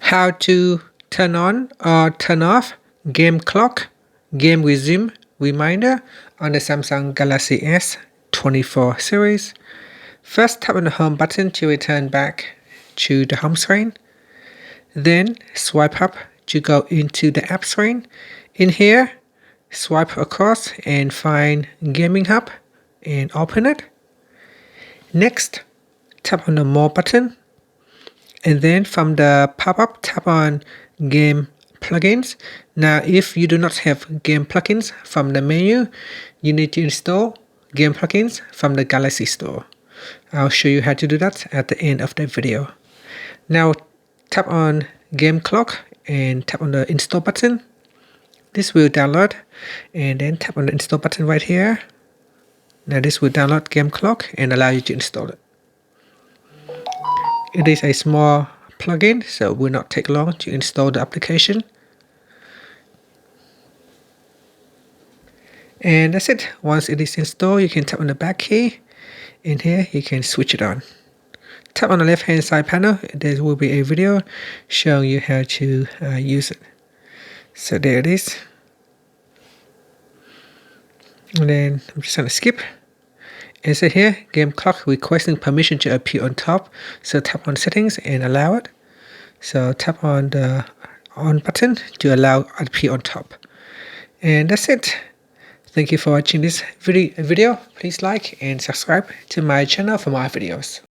how to turn on or turn off game clock, game resume reminder on the Samsung Galaxy S24 series. First, tap on the home button to return back to the home screen. Then swipe up to go into the app screen. In here, swipe across and find Gaming Hub and open it. Next, tap on the More button. And then from the pop-up, tap on Game Plugins. Now, if you do not have game plugins from the menu, you need to install game plugins from the Galaxy Store. I'll show you how to do that at the end of the video. Now, tap on Game Clock and tap on the Install button. This will download, and then tap on the Install button right here. Now this will download Game Clock and allow you to install it. It is a small plugin, so it will not take long to install the application. And that's it. Once it is installed, you can tap on the back key. In here, you can switch it on. Tap on the left hand side panel. There will be a video showing you how to use it. So there it is. And then I'm just going to skip. And so here, game clock requesting permission to appear on top. So tap on settings and allow it. So tap on the on button to allow it to appear on top. And that's it. Thank you for watching this video. Please like and subscribe to my channel for more videos.